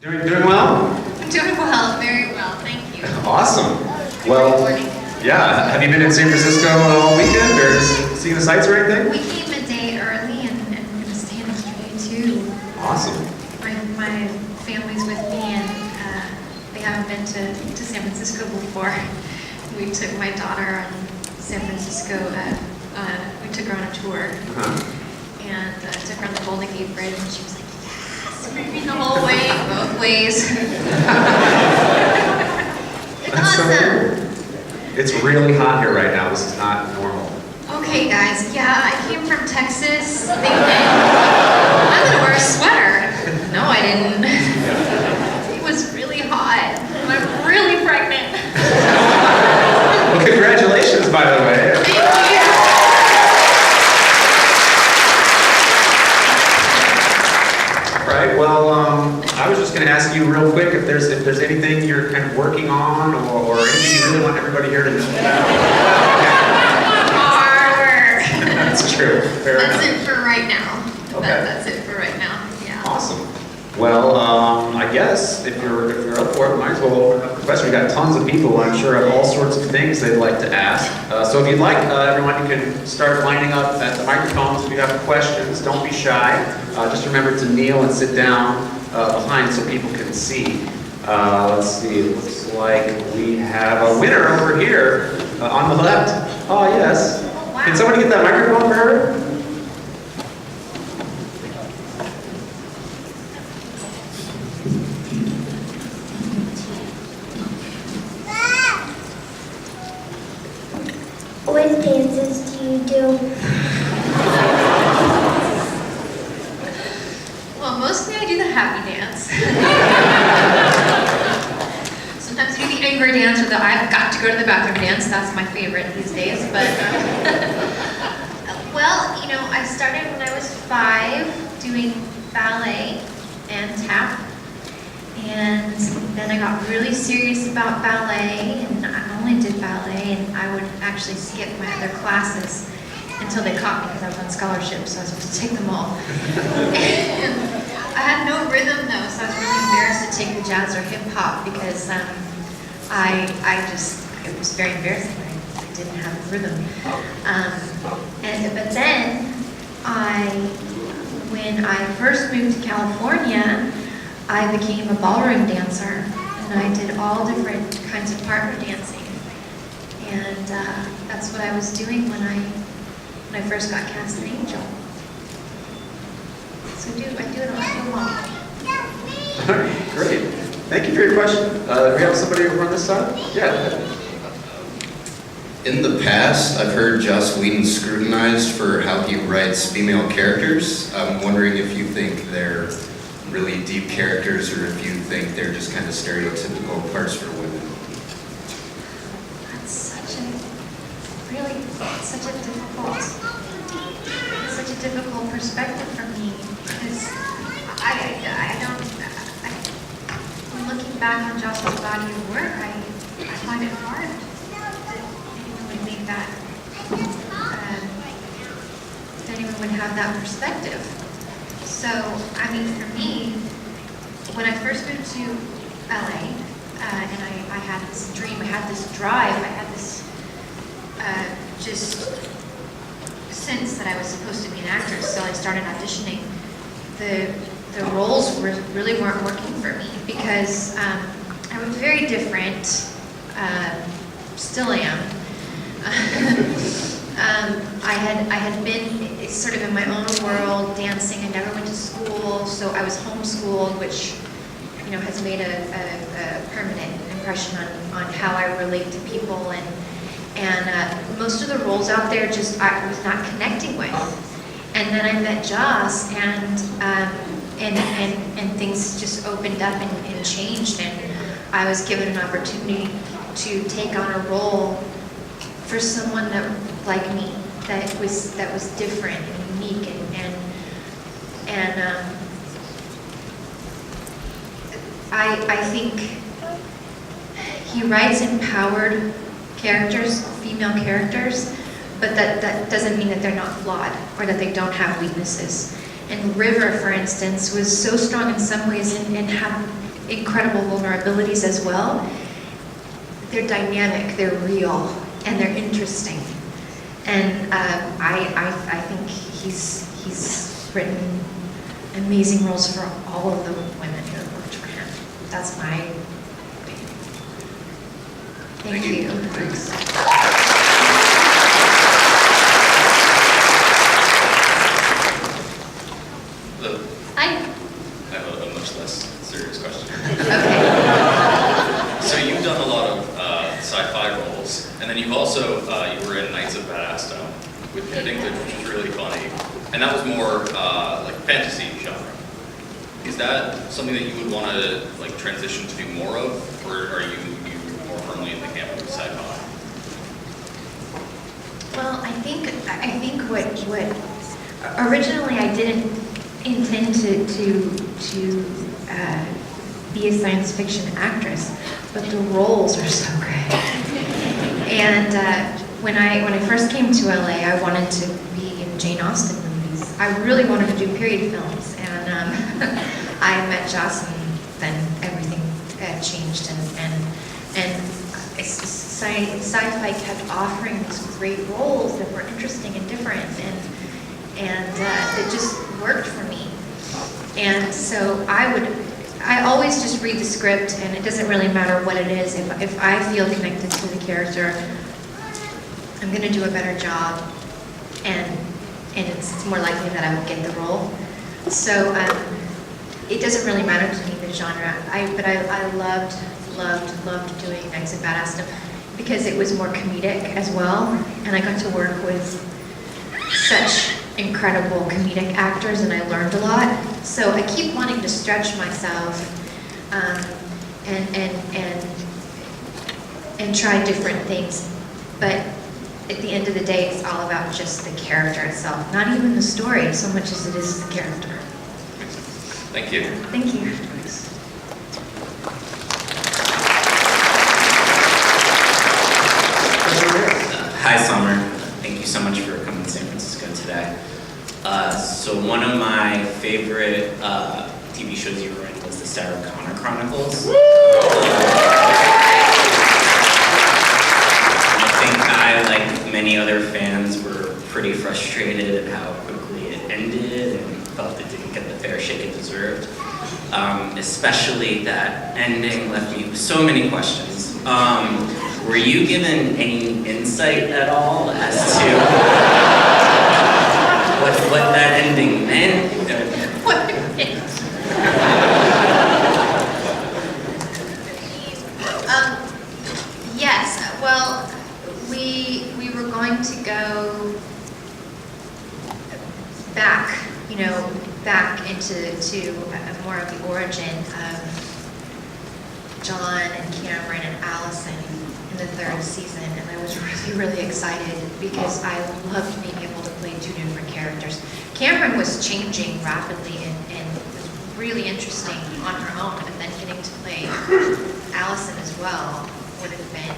Doing well? I'm doing well, very well, thank you. Awesome. Well, yeah. Have you been in San Francisco all weekend or seeing the sights or anything? We came a day early and going to stay in Australia too. Awesome. My family's with me and they haven't been to San Francisco before. We took my daughter on San Francisco, we took her on a tour. And took her on the Golden Gate Bridge and she was like, yes, screaming the whole way, both ways. It's awesome. So cool. It's really hot here right now. This is not normal. Okay guys, yeah, I came from Texas thinking, I'm gonna wear a sweater. No, I didn't. It was really hot. I'm really pregnant. Well, congratulations, by the way. Thank you. Right, well, I was just going to ask you real quick if there's anything you're kind of working on or anything you really want everybody here to know about. That's true. Fair enough. That's it for right now. Okay. That's it for right now. Yeah. Awesome. Well, I guess if you're up for it, might as well open up the question. We've got tons of people, I'm sure, have all sorts of things they'd like to ask. So if you'd like, everyone, you can start lining up at the microphones if you have questions. Don't be shy. Just remember to kneel and sit down behind so people can see. Let's see, it looks like we have a winner over here on the left. Oh, yes. Oh, wow. Can somebody get that microphone for her? What dances do you do? Well, mostly I do the happy dance. Sometimes I do the angry dance or the I've got to go to the bathroom dance. That's my favorite these days. But, well, you know, I started when I was 5 doing ballet and tap. And then I got really serious about ballet, and I only did ballet, and I would actually skip my other classes until they caught me because I was on scholarship, so I was supposed to take them all. And I had no rhythm though, so I was really embarrassed to take the jazz or hip hop because it was very embarrassing. I didn't have a rhythm. But then when I first moved to California, I became a ballroom dancer, and I did all different kinds of partner dancing, and that's what I was doing when I first got cast in Angel. So I do it all long. All right, great. Thank you for your question. Do we have somebody over on this side? Yeah. In the past, I've heard Joss Whedon scrutinized for how he writes female characters. I'm wondering if you think they're really deep characters or if you think they're just kind of stereotypical parts for women. That's such a difficult perspective for me because when looking back on Joss's body of work, I find it hard to really make that, if anyone would have that perspective. So, I mean, for me, when I first moved to LA, and I had this dream, I had this drive, I had this just sense that I was supposed to be an actress, so I started auditioning. The roles really weren't working for me because I was very different, still am. I had been sort of in my own world dancing. I never went to school, so I was homeschooled, which has made a permanent impression on how I relate to people, and most of the roles out there I was not connecting with. And then I met Joss, and things just opened up and changed, and I was given an opportunity to take on a role for someone like me that was different and unique and I think he writes empowered characters, female characters, but that doesn't mean that they're not flawed or that they don't have weaknesses. And River, for instance, was so strong in some ways and had incredible vulnerabilities as well. They're dynamic, they're real, and they're interesting. And I think he's written amazing roles for all of the women who have worked for him. That's my opinion. Thank you. Thanks. Hello. Hi. I have a much less serious question. Okay. So you've done a lot of sci-fi roles, and then you've also, you were in Knights of Badassdom with Peter Dinklage, which was really funny. And that was more like fantasy genre. Is that something that you would want to like transition to do more of, or are you more firmly in the camp of sci-fi? Well, I think what originally I didn't intend to be a science fiction actress, but the roles are so great. And when I first came to LA, I wanted to be in Jane Austen movies. I really wanted to do period films, and I met Joss, and then everything changed, and sci-fi kept offering these great roles that were interesting and different, and it just worked for me. And so I always just read the script, and it doesn't really matter what it is. If I feel connected to the character, I'm going to do a better job, and it's more likely that I will get the role. So it doesn't really matter to me the genre. But I loved doing Knights of Badassdom because it was more comedic as well, and I got to work with such incredible comedic actors, and I learned a lot. So I keep wanting to stretch myself and try different things. But at the end of the day, it's all about just the character itself, not even the story so much as it is the character. Thank you. Thank you. Hi, Summer. Thank you so much for coming to San Francisco today. So one of my favorite TV shows you were in was the Sarah Connor Chronicles. I think I, like many other fans, were pretty frustrated at how quickly it ended and felt it didn't get the fair shake it deserved. Especially that ending left me with so many questions. Were you given any insight at all as to what that ending meant? What it meant? Yes. Well, we were going to go back, back into more of the origin of John and Cameron and Allison in the third season, and I was really excited because I loved being able to play two different characters. Cameron was changing rapidly and was really interesting on her own, but then getting to play Allison as well would have been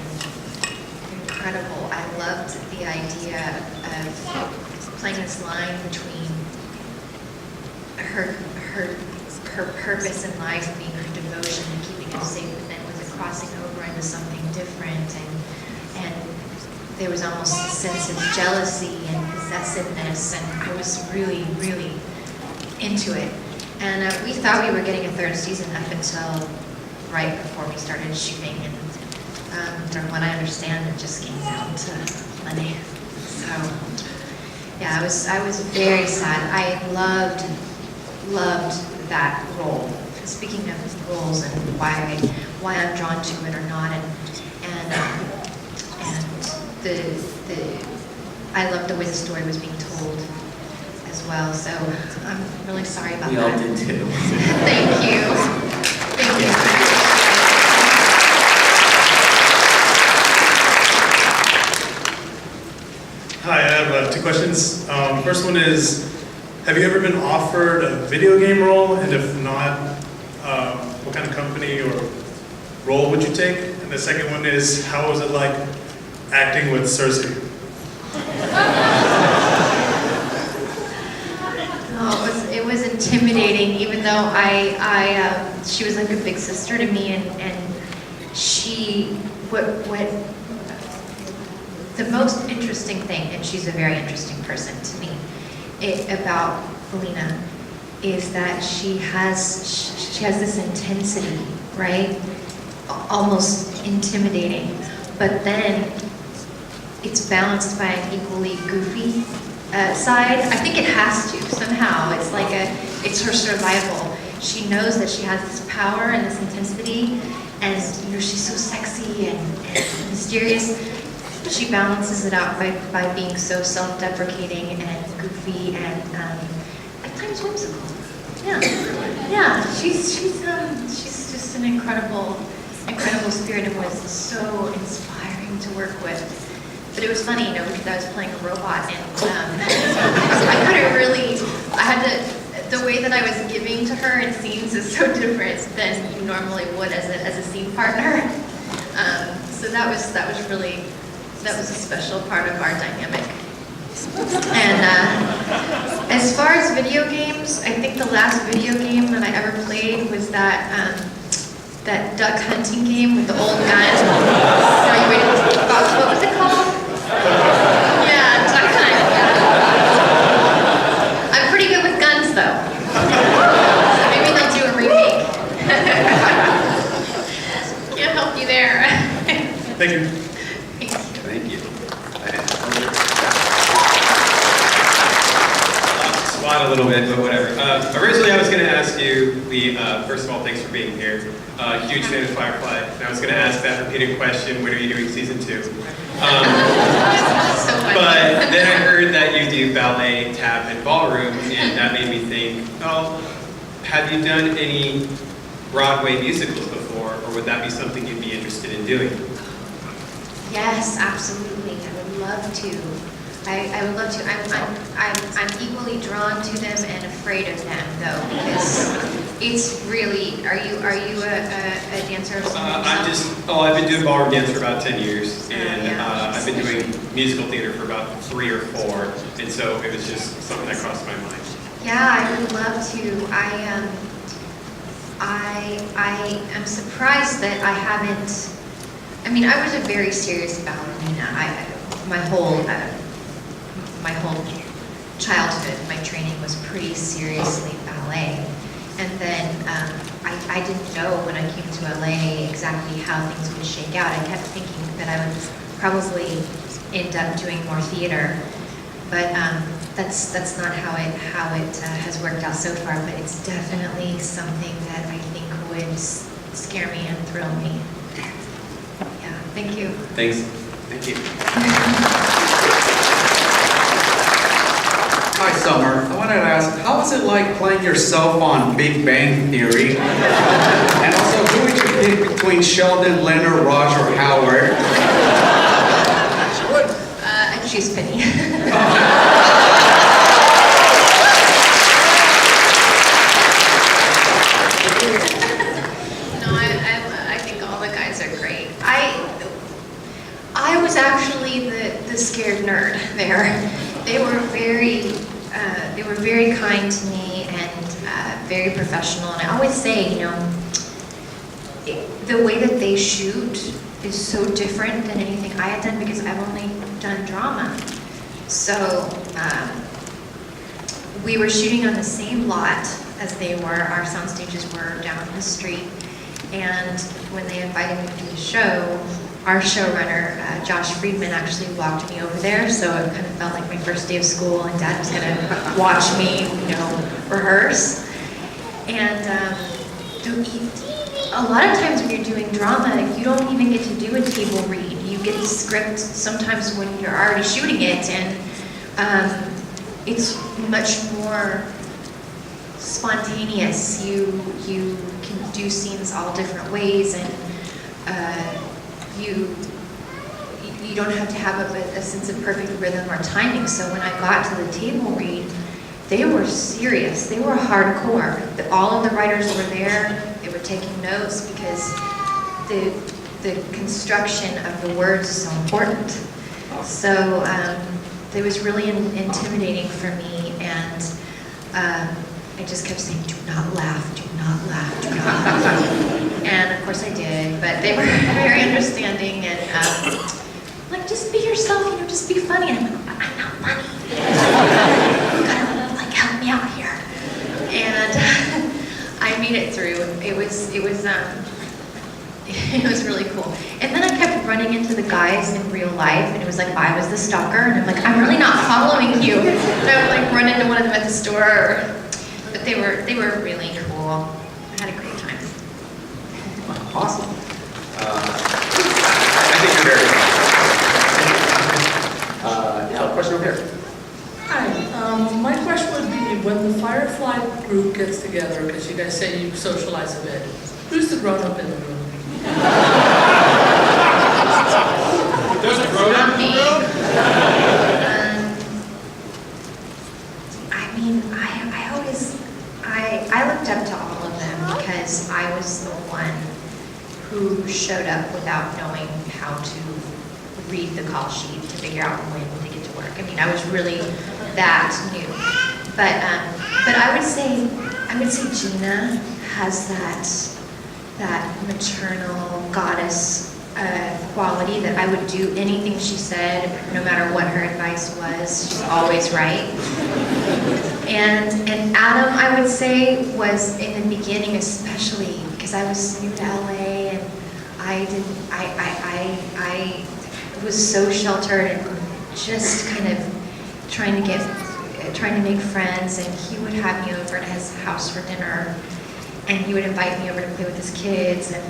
incredible. I loved the idea of playing this line between her purpose in life being her devotion and keeping it safe, but then with it crossing over into something different, and there was almost a sense of jealousy and possessiveness, and I was really, really into it. And we thought we were getting a third season up until right before we started shooting, and from what I understand, it just came down to money. So yeah, I was very sad. I loved that role. Speaking of roles and why I'm drawn to it or not, and I loved the way the story was being told as well. So I'm really sorry about that. We all did too. Thank you. Thank you. Hi, I have two questions. First one is, have you ever been offered a video game role? And if not, what kind of company or role would you take? And the second one is, how was it like acting with Cersei? Oh, it was intimidating, even though she was like a big sister to me, and what the most interesting thing, and she's a very interesting person to me, about Felina, is that she has this intensity, right? Almost intimidating, but then it's balanced by an equally goofy side. I think it has to somehow. It's like it's her survival. She knows that she has this power and this intensity, and she's so sexy and mysterious. She balances it out by being so self-deprecating and goofy and at times whimsical. Yeah. She's just an incredible spirit and was so inspiring to work with. But it was funny, because I was playing a robot and I couldn't really. The way that I was giving to her in scenes is so different than you normally would as a scene partner. So that was a special part of our dynamic. And as far as video games, I think the last video game that I ever played was that duck hunting game with the old gun. What was it called? Yeah, duck hunt. I'm pretty good with guns though. So maybe they'll do a remake. Can't help you there. Thank you. Thank you. Spot a little bit, but whatever. Originally, I was going to ask you, first of all, thanks for being here. Huge fan of Firefly. And I was going to ask that repeated question, when are you doing season 2? So funny. But then I heard that you do ballet, tap, and ballroom, and that made me think, oh, have you done any Broadway musicals before, or would that be something you'd be interested in doing? Yes, absolutely. I would love to. I would love to. I'm equally drawn to them and afraid of them, though, because it's really. Are you a dancer? I've been doing ballroom dance for about 10 years, and I've been doing musical theater for about 3 or 4, and so it was just something that crossed my mind. Yeah, I would love to. I am surprised that I haven't. I mean, I was a very serious ballerina. My whole childhood, my training was pretty seriously ballet. And then I didn't know when I came to LA exactly how things would shake out. I kept thinking that I would probably end up doing more theater, but that's not how it has worked out so far. But it's definitely something that I think would scare me and thrill me. Yeah, thank you. Thanks. Thank you. Hi, Summer. I wanted to ask, how was it like playing yourself on Big Bang Theory? And also, who would you pick between Sheldon, Leonard, Raj, or Howard? I choose Penny. No, I think all the guys are great. I was actually the scared nerd there. They were very kind to me and very professional. And I always say, the way that they shoot is so different than anything I had done because I've only done drama. So we were shooting on the same lot as they were. Our sound stages were down the street. And when they invited me to do the show, our showrunner, Josh Friedman, actually walked me over there, so it kind of felt like my first day of school, and Dad was gonna watch me, rehearse. And a lot of times when you're doing drama, you don't even get to do a table read. You get the script sometimes when you're already shooting it, and it's much more spontaneous. You can do scenes all different ways, and you don't have to have a sense of perfect rhythm or timing. So when I got to the table read, they were serious. They were hardcore. All of the writers were there. They were taking notes because the construction of the words is so important. So it was really intimidating for me, and I just kept saying, do not laugh, do not laugh, do not laugh. And of course I did, but they were very understanding and like, just be yourself, you know, just be funny. And I'm like, but I'm not funny. You gotta like help me out here. And I made it through. It was really cool. And then I kept running into the guys in real life, and it was like I was the stalker, and I'm like, I'm really not following you. And I would like run into one of them at the store. But they were really cool. I had a great time. Awesome. I think you're very yeah, question over here. Hi, my question would be, when the Firefly group gets together, because you guys say you socialize a bit, who's the grown-up in the room? There's a grown-up in the room? I mean, I looked up to all of them because I was the one who showed up without knowing how to read the call sheet to figure out when to get to work. I mean, I was really that new. But I would say Gina has that maternal goddess quality that I would do anything she said, no matter what her advice was. She's always right. And Adam, I would say, was in the beginning, especially because I was new to LA and I was so sheltered and just kind of trying to make friends, and he would have me over to his house for dinner, and he would invite me over to play with his kids, and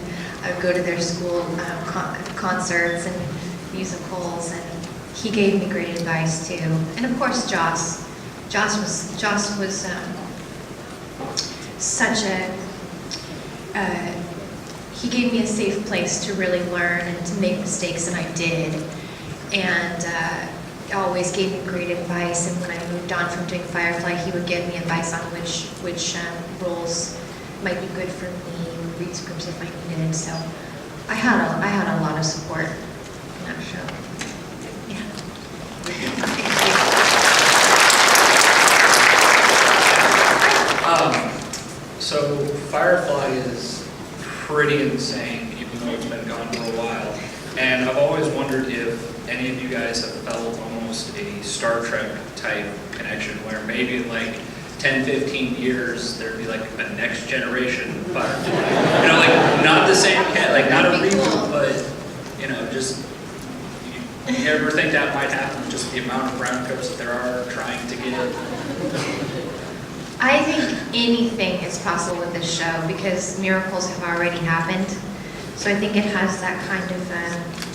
I would go to their school concerts and musicals, and he gave me great advice too. And of course, Joss was such a he gave me a safe place to really learn and to make mistakes, and I did. And always gave me great advice. And when I moved on from doing Firefly, he would give me advice on which roles might be good for me, read scripts if I needed. So I had a lot of support in that show. Yeah. So Firefly is pretty insane, even though it's been gone for a while. And I've always wondered if any of you guys have felt almost a Star Trek type connection, where maybe in like 10, 15 years, there'd be like a next generation Firefly. You know, like not the same cat, like not a reboot, but you know, just, you ever think that might happen? Just the amount of brown coats that there are trying to get it. I think anything is possible with this show because miracles have already happened. So I think it has that kind of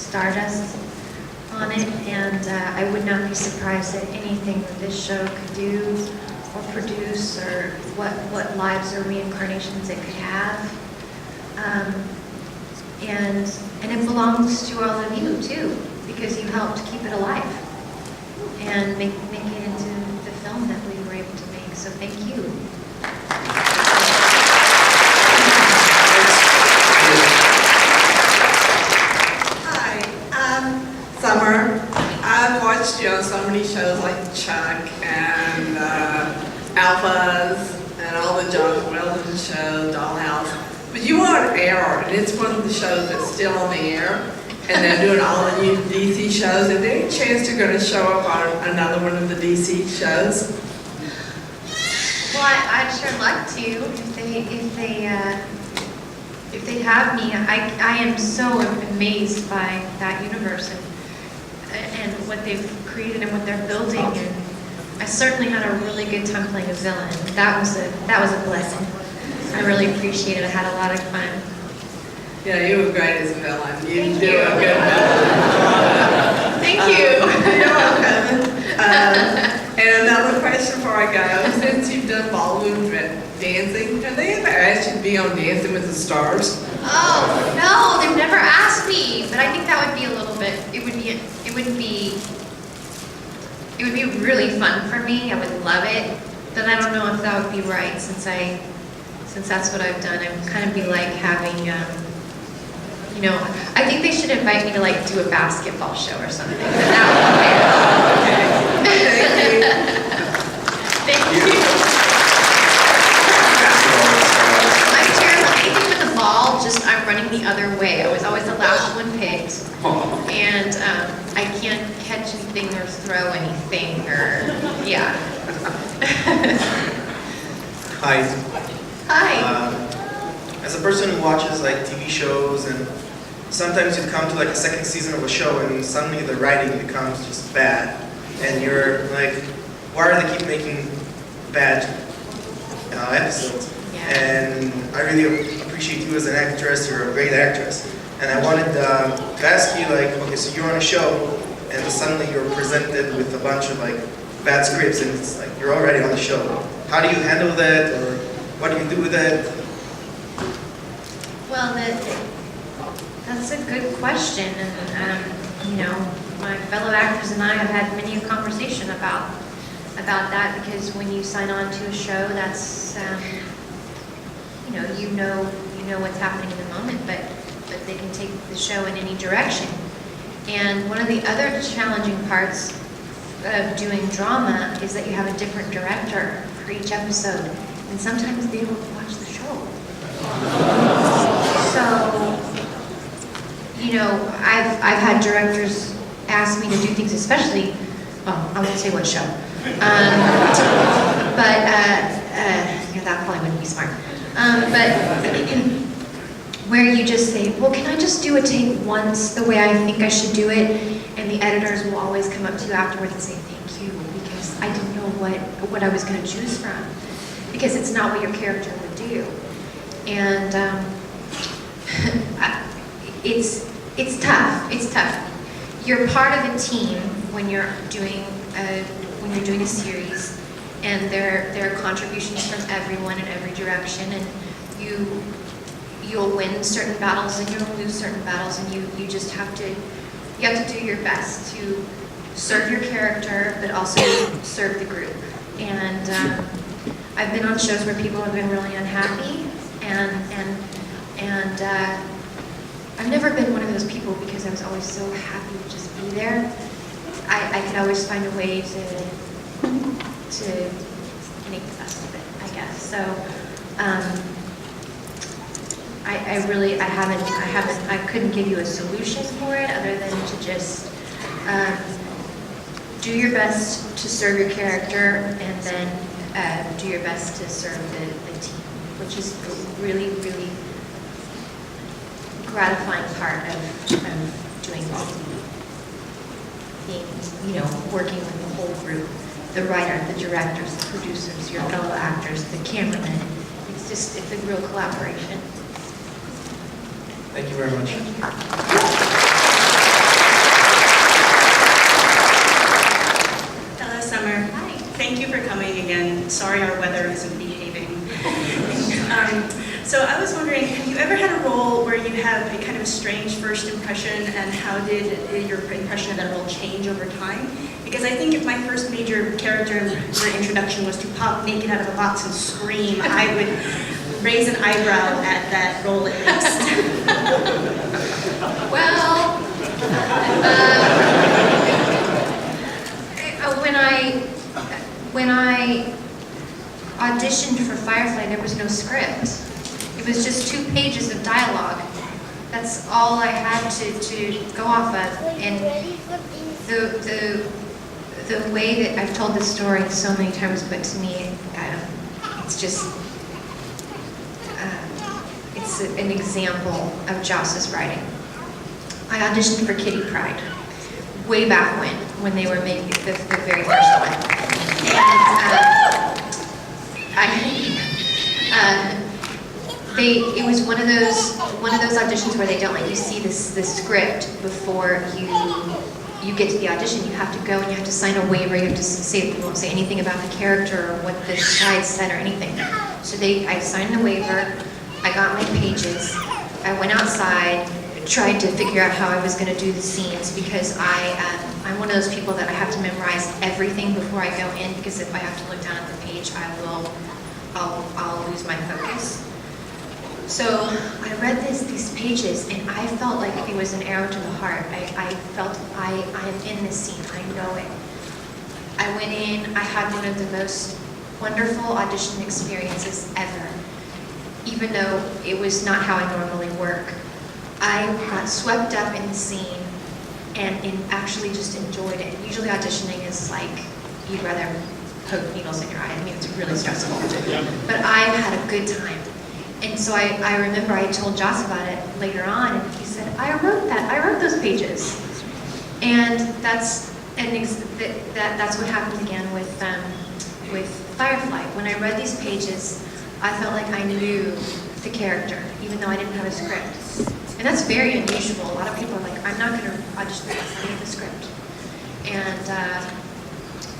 stardust on it, and I would not be surprised at anything that this show could do or produce, or what lives or reincarnations it could have. And it belongs to all of you too, because you helped keep it alive and make it into the film that we were able to make. So thank you. Summer. I've watched you on so many shows like Chuck and Alphas and all the John Weldon shows, Dollhouse. But you are on air, and it's one of the shows that's still on the air, and they're doing all the new DC shows. Is there any chance you're going to show up on another one of the DC shows? Well, I'd sure like to if they have me. I am so amazed by that universe and what they've created and what they're building, and I certainly had a really good time playing a villain. That was a blessing. I really appreciate it. I had a lot of fun. Yeah, you were great as a villain. You Thank do you. a good villain. Thank you. You're welcome. And another question before I go. Since you've done ballroom dancing, have they ever asked you to be on Dancing with the Stars? Oh no, they've never asked me, but I think that would be a little bit. It would be really fun for me. I would love it, but I don't know if that would be right since that's what I've done. I would kind of be like having, I think they should invite me to like do a basketball show or something. But that would be fair. Okay. Thank you. throw anything or, yeah. Hi. Hi. As a person who watches like TV shows, and sometimes you come to like a second season of a show and suddenly the writing becomes just bad, and you're like, why are they keep making bad episodes? Yeah. And I really appreciate you as an actress. You're a great actress, and I wanted to ask you, like, okay, so you're on a show, and suddenly you're presented with a bunch of like bad scripts, and it's like you're already on the show. How do you handle that, or what do you do with that? Well, that's a good question, and you know, my fellow actors and I have had many a conversation about that, because when you sign on to a show, that's you know what's happening in the moment, but they can take the show in any direction. And one of the other challenging parts of doing drama is that you have a different director for each episode, and sometimes they don't watch the show. So, you know, I've had directors ask me to do things, especially, I won't say what show, but that probably wouldn't be smart. But where you just say, well, can I just do a take once the way I think I should do it? And the editors will always come up to you afterwards and say, thank you, because I didn't know what I was going to choose from, because it's not what your character would do. And it's tough. It's tough. You're part of a team when you're doing a series, and there are contributions from everyone in every direction, and you'll win certain battles and you'll lose certain battles, and you just have to do your best to serve your character, but also serve the group. And I've been on shows where people have been really unhappy, and I've never been one of those people, because I was always so happy to just be there. I could always find a way to make the best of it, I guess. So I couldn't give you a solution for it, other than to just do your best to serve your character, and then do your best to serve the team, which is a really, really gratifying part of doing being, working with the whole group, the writer, the directors, the producers, your fellow actors, the cameramen. It's a real collaboration. Thank you very much. Hello, Summer. Hi. Thank you for coming again. Sorry our weather isn't behaving. So I was wondering, have you ever had a role where you have a kind of strange first impression, and how did your impression of that role change over time? Because I think if my first major character introduction was to pop naked out of a box and scream, I would raise an eyebrow at that role at least. Well, when I auditioned for Firefly, there was no script. It was just 2 pages of dialogue. That's all I had to go off of. And the way that I've told this story so many times, but to me, it's just, it's an example of Joss's writing. I auditioned for Kitty Pryde way back when they were making the very first one. And it was one of those auditions where they don't let you see the script before you get to the audition. You have to go and you have to sign a waiver. You have to say, you won't say anything about the character or what the side said or anything. So I signed the waiver. I got my pages. I went outside, tried to figure out how I was going to do the scenes, because I'm one of those people that I have to memorize everything before I go in, because if I have to look down at the page, I'll lose my focus. So I read these pages, and I felt like it was an arrow to the heart. I felt I am in this scene. I know it. I went in. I had one of the most wonderful audition experiences ever, even though it was not how I normally work. I got swept up in the scene. and actually just enjoyed it. Usually auditioning is like, you'd rather poke needles in your eye. I mean, it's really stressful. But I've had a good time. And so I remember I told Joss about it later on, and he said, I wrote those pages. And that's what happened again with Firefly. When I read these pages, I felt like I knew the character, even though I didn't have a script. And that's very unusual. A lot of people are like, I'm not going to audition this, I need the script. And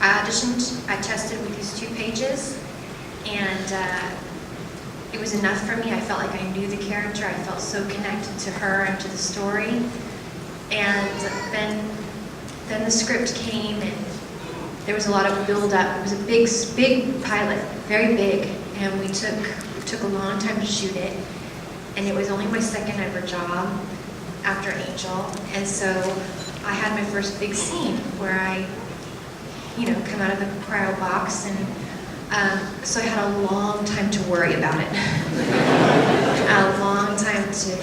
I auditioned, I tested with these 2 pages, and it was enough for me. I felt like I knew the character. I felt so connected to her and to the story. And then the script came, and there was a lot of build-up. It was a big pilot, very big, and it took a long time to shoot it. And it was only my 2nd ever job after Angel, and so I had my first big scene where I, come out of the cryo box, and so I had a long time to worry about it, a long time to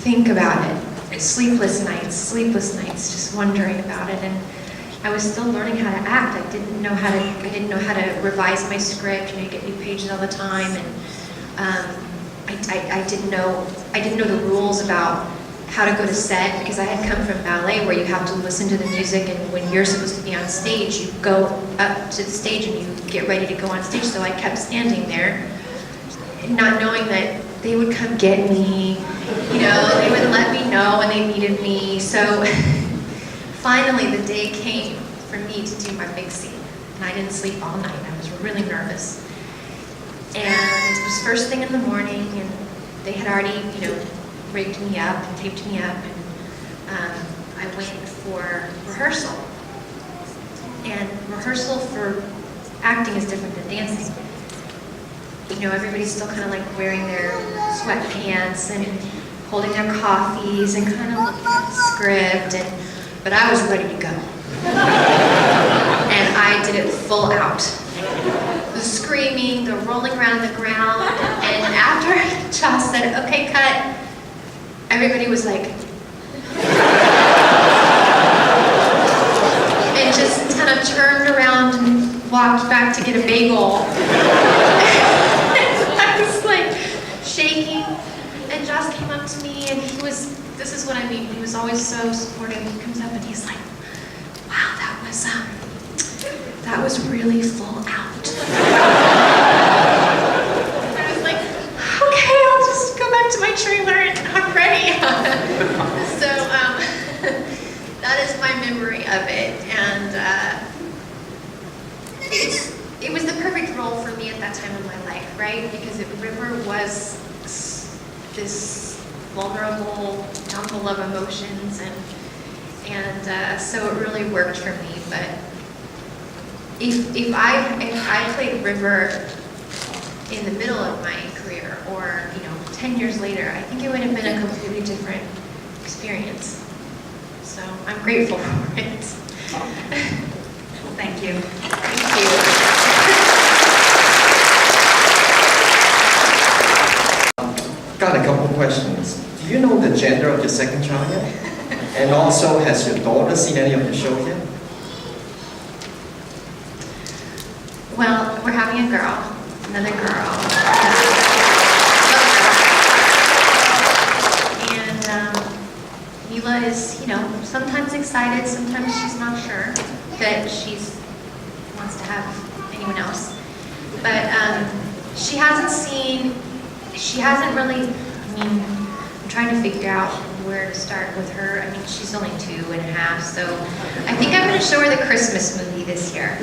think about it, sleepless nights, just wondering about it, and I was still learning how to act. I didn't know how to revise my script. You get new pages all the time, and I didn't know the rules about how to go to set, because I had come from ballet where you have to listen to the music, and when you're supposed to be on stage, you go up to the stage and you get ready to go on stage. So I kept standing there, not knowing that they would come get me, they would let me know when they needed me. So finally the day came for me to do my big scene, and I didn't sleep all night. I was really nervous. And it was first thing in the morning, and they had already, rigged me up and taped me up, and I went for rehearsal. And rehearsal for acting is different than dancing. Everybody's still kind of like wearing their sweatpants and holding their coffees and kind of looking at the script, but I was ready to go. And I did it full out. The screaming, the rolling around the ground, and after Joss said, okay, cut, everybody was like, and just kind of turned around and walked back to get a bagel. I was like shaking, and Joss came up to me, and this is what I mean, he was always so supportive. He comes up and he's like, wow, that was really full out. I was like, okay, I'll just go back to my trailer and I'm ready. So that is my memory of it, and it was the perfect role for me at that time in my life, right? Because River was this vulnerable jumble of emotions, and so it really worked for me. But if I played River in the middle of my career, or 10 years later, I think it would have been a completely different experience. So I'm grateful for it. Thank you. Thank you. Got a couple questions. Do you know the gender of your second child yet? And also, has your daughter seen any of the show yet? Well, we're having a girl, another girl. And Mila is, sometimes excited, sometimes she's not sure that she wants to have anyone else. But she hasn't really, I'm trying to figure out where to start with her. She's only 2.5, so I think I'm going to show her the Christmas movie this year,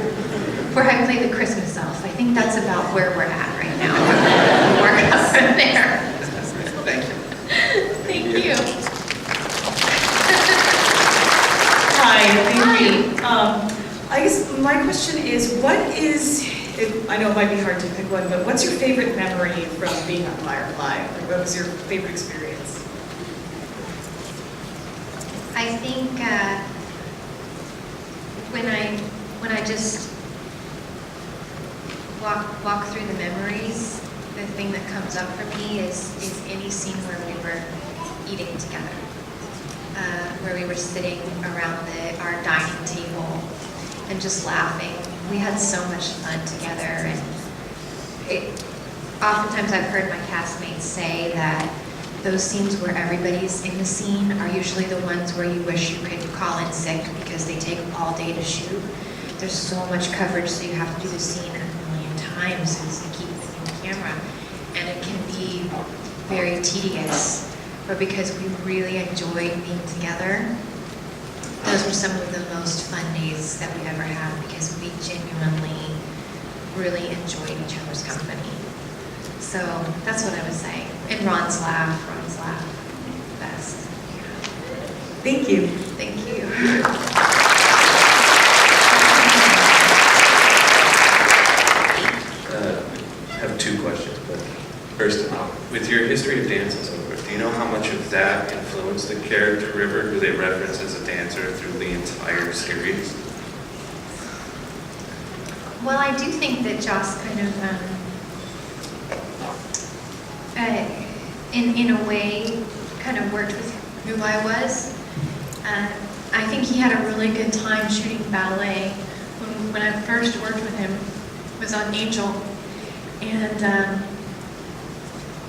where I play the Christmas elf. I think that's about where we're at right now. We'll work up from there. Thank you. Thank you. Hi, thank you. I guess my question is, I know it might be hard to pick one, but what's your favorite memory from being on Firefly? What was your favorite experience? I think when I just walk through the memories, the thing that comes up for me is any scene where we were eating together. where we were sitting around our dining table and just laughing. We had so much fun together, and oftentimes I've heard my castmates say that those scenes where everybody's in the scene are usually the ones where you wish you could call in sick because they take all day to shoot. There's so much coverage, so you have to do the scene a million times to keep the camera, and it can be very tedious. But because we really enjoyed being together, those were some of the most fun days that we've ever had because we genuinely really enjoyed each other's company. So that's what I would say. And Ron's laugh, best. Thank you. Thank you. I have two questions, but first, with your history of dance and so forth, do you know how much of that influenced the character River, who they reference as a dancer through the entire series? Well, I do think that Joss kind of, in a way, kind of worked with who I was. I think he had a really good time shooting ballet. When I first worked with him, was on Angel, and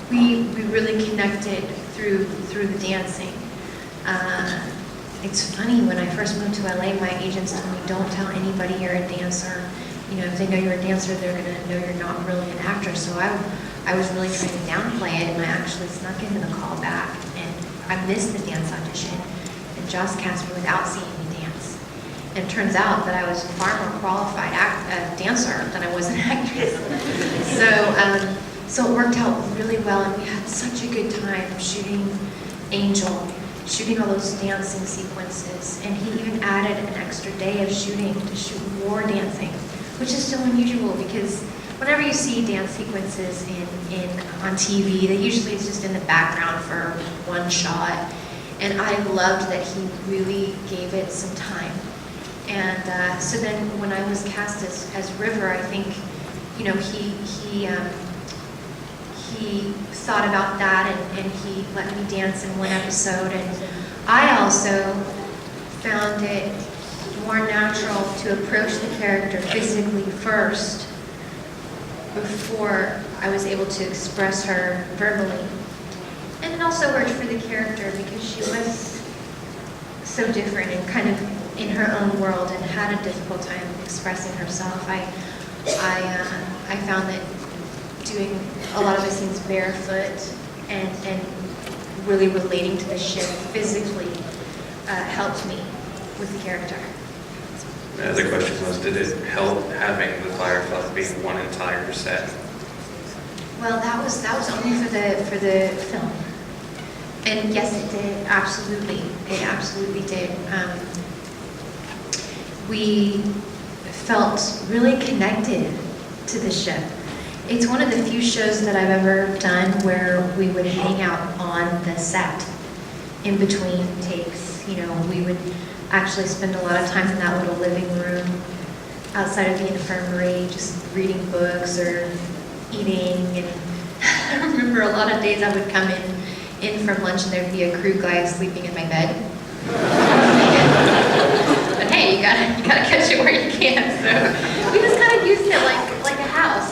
we really connected through the dancing. It's funny, when I first moved to LA, my agents told me, don't tell anybody you're a dancer. You know, if they know you're a dancer, they're gonna know you're not really an actor. So I was really trying to downplay it, and I actually snuck into the call back, and I missed the dance audition, and Joss cast me without seeing me dance. And it turns out that I was far more qualified dancer than I was an actress. So it worked out really well, and we had such a good time shooting Angel, shooting all those dancing sequences, and he even added an extra day of shooting to shoot more dancing, which is so unusual because whenever you see dance sequences on TV, they usually it's just in the background for one shot, and I loved that he really gave it some time. And so then when I was cast as River, I think, you know, he thought about that, and he let me dance in one episode, and I also found it more natural to approach the character physically first before I was able to express her verbally. And it also worked for the character because she was so different and kind of in her own world and had a difficult time expressing herself. I found that doing a lot of the scenes barefoot and really relating to the ship physically helped me with the character. The other question was, did it help having the Firefly being one entire set? Well, that was only for the film, and yes, it did. Absolutely, it absolutely did. We felt really connected to the ship. It's one of the few shows that I've ever done where we would hang out on the set in between takes. You know, we would actually spend a lot of time in that little living room outside of the infirmary, just reading books or eating. And I remember a lot of days I would come in from lunch and there'd be a crew guy sleeping in my bed. But hey, you gotta catch it where you can. So we just kind of used it like a house.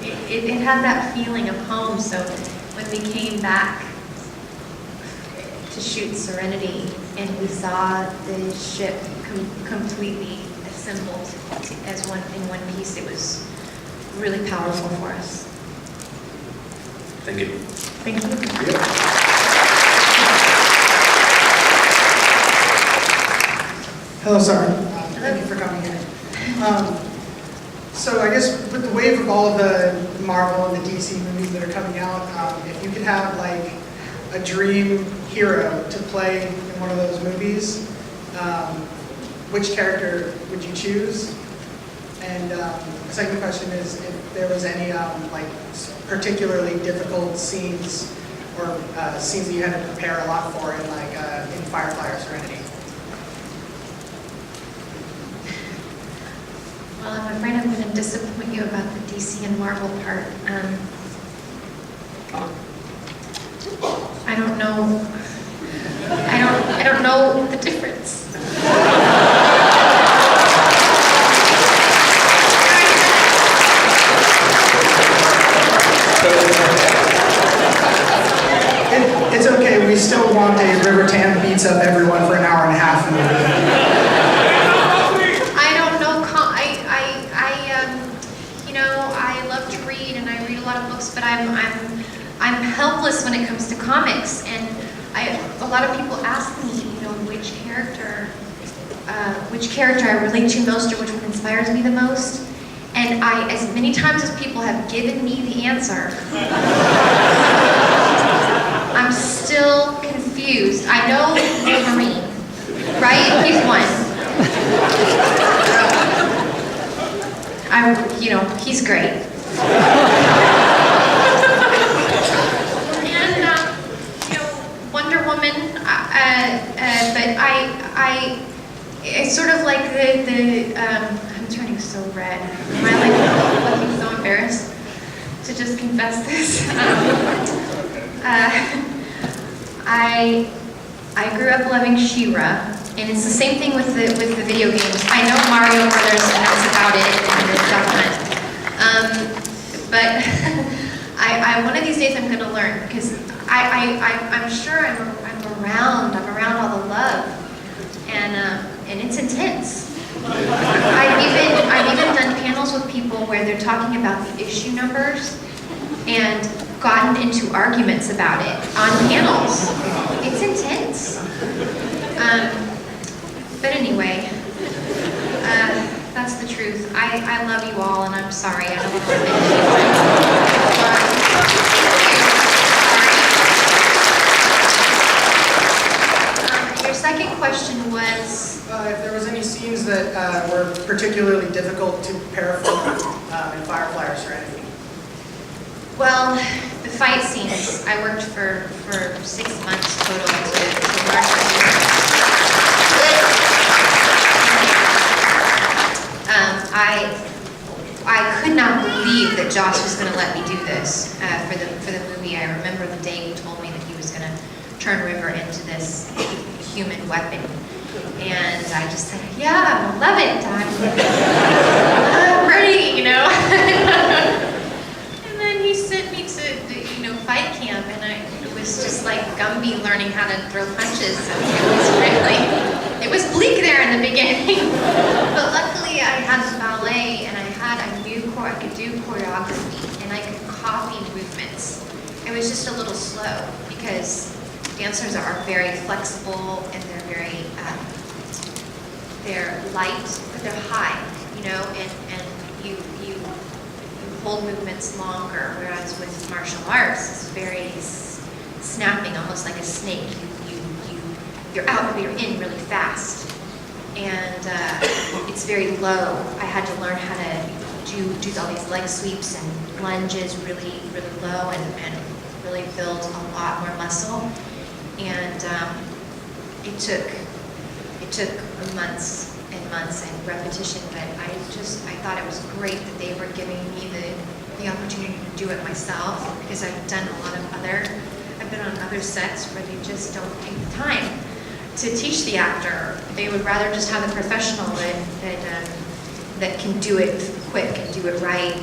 And it had that feeling of home. So when we came back to shoot Serenity, and we saw the ship completely assembled as one in one piece, it was really powerful for us. Thank you. Thank you. Hello, sir. Thank you for coming in. So I guess with the wave of all of the Marvel and the DC movies that are coming out, if you could have like a dream hero to play in one of those movies, which character would you choose? And the second question is if there was any like particularly difficult scenes or scenes that you had to prepare a lot for in like in Firefly or Serenity. Well, I'm afraid I'm going to disappoint you about the DC and Marvel part. I don't know don't know the difference. It's okay, we still want a River Tam beats up everyone for an hour and a half in the I don't know, you know, I love to read and I read a lot of books, but I'm helpless when it comes to comics. And a lot of people ask me, you know, which character I relate to most or which one inspires me the most. And as many times as people have given me the answer, I'm still confused. I know Wolverine, right? He's one. You know, he's great. And, you know, Wonder Woman, but it's sort of like I'm turning so red. Am I like looking so embarrassed to just confess this? I grew up loving She-Ra, and it's the same thing with the video games. I know Mario Brothers, and that's about it, and the Duck Hunt. But one of these days I'm going to learn, because I'm sure I'm around all the love, and it's intense. I've even done panels with people where they're talking about the issue numbers and gotten into arguments about it on panels. It's intense. But anyway, that's the truth. I love you all, and I'm sorry. I don't want to offend anyone. Your second question was? if there was any scenes that were particularly difficult to prepare for in Firefly or Serenity. Well, the fight scenes, I worked for 6 months total to learn. I could not believe that Josh was going to let me do this for the movie. I remember the day he told me that he was going to turn River into this human weapon. And I just said, yeah, I love it. I'm ready, you know. And then he sent me to, you know, fight camp, and it was just like Gumby learning how to throw punches. It was bleak there in the beginning. But luckily I had the ballet, and I knew I could do choreography, and I could copy movements. It was just a little slow because dancers are very flexible, and they're very, they're light, but they're high, you know, and you hold movements longer, whereas with martial arts, it's very snapping, almost like a snake. You're out, but you're in really fast. And it's very low. I had to learn how to do all these leg sweeps and lunges really, really low, and really build a lot more muscle. And it took months and months and repetition, but I thought it was great that they were giving me the opportunity to do it myself, because I've been on other sets where they just don't take the time to teach the actor. They would rather just have a professional that can do it quick and do it right,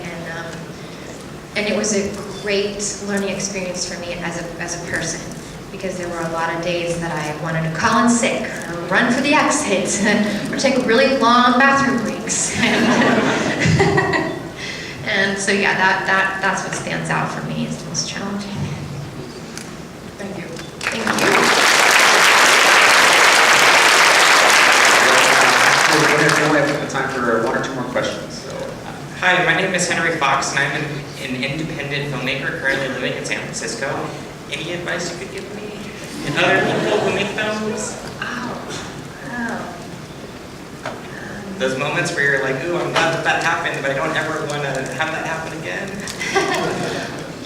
and it was a great learning experience for me as a person, because there were a lot of days that I wanted to call in sick, or run for the exit, or take really long bathroom breaks. And so yeah, that's what stands out for me as the most challenging. Thank you. Thank you. We have time for one or two more questions. So. Hi, my name is Henry Fox, and I'm an independent filmmaker currently living in San Francisco. Any advice you could give me and other people who make films? Those moments where you're like, ooh, I'm glad that happened, but I don't ever want to have that happen again.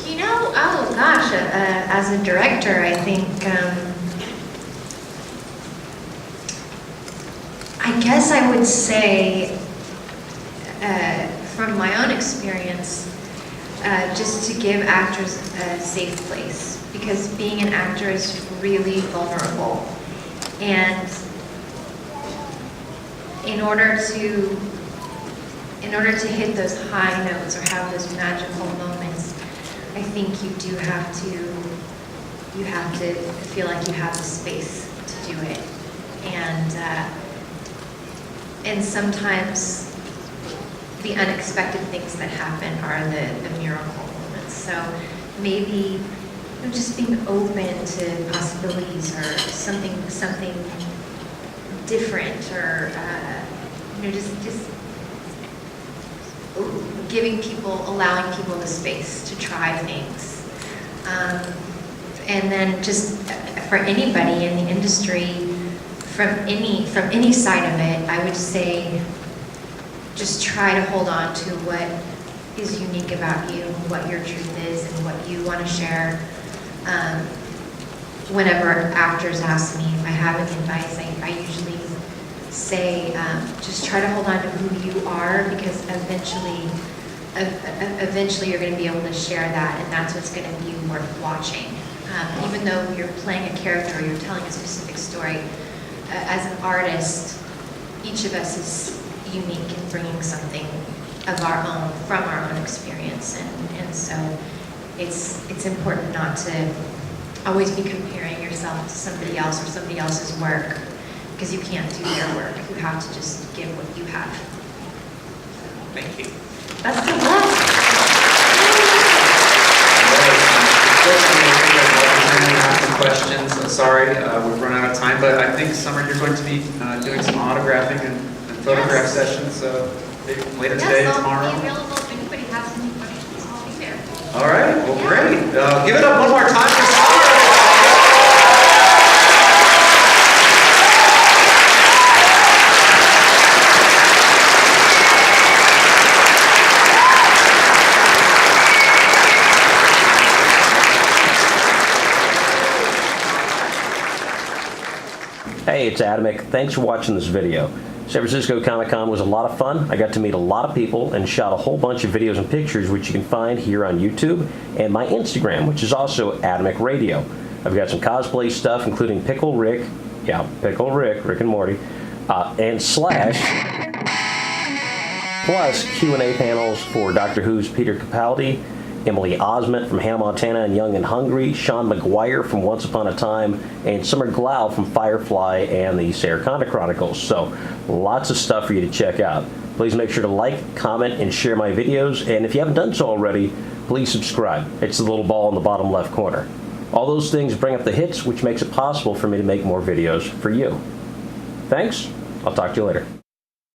You know, oh gosh, as a director, I think, I guess I would say, from my own experience, just to give actors a safe place, because being an actor is really vulnerable, And in order to hit those high notes or have those magical moments, I think you do have to feel like you have the space to do it. And sometimes the unexpected things that happen are the miracle moments. So maybe just being open to possibilities or something different, or just allowing people the space to try things. And then just for anybody in the industry, from any side of it, I would say just try to hold on to what is unique about you, what your truth is, and what you want to share. Whenever actors ask me if I have any advice, I usually say just try to hold on to who you are, because eventually you're going to be able to share that, and that's what's going to be worth watching. Even though you're playing a character or you're telling a specific story, as an artist, each of us is unique in bringing something of our own, from our own experience, and so it's important not to always be comparing yourself to somebody else or somebody else's work, because you can't do their work. You have to just give what you have. Thank you. That's the last. Questions. Sorry, we've run out of time, but I think Summer, you're going to be doing some autographing and photograph sessions maybe later today and tomorrow. I'll be available if anybody has any questions. I'll be there. All right, well, great. Give it up one more time for Summer. Hey, it's Adamic. Thanks for watching this video. San Francisco Comic-Con was a lot of fun. I got to meet a lot of people and shot a whole bunch of videos and pictures, which you can find here on YouTube and my Instagram, which is also ADAMICradio. I've got some cosplay stuff, including Pickle Rick, Rick and Morty, and Slash, plus Q&A panels for Doctor Who's Peter Capaldi, Emily Osment from Hannah Montana and Young and Hungry, Sean McGuire from Once Upon a Time, and Summer Glau from Firefly and the Sarah Chronicles. So lots of stuff for you to check out. Please make sure to like, comment, and share my videos. And if you haven't done so already, please subscribe. It's the little ball in the bottom left corner. All those things bring up the hits, which makes it possible for me to make more videos for you. Thanks. I'll talk to you later.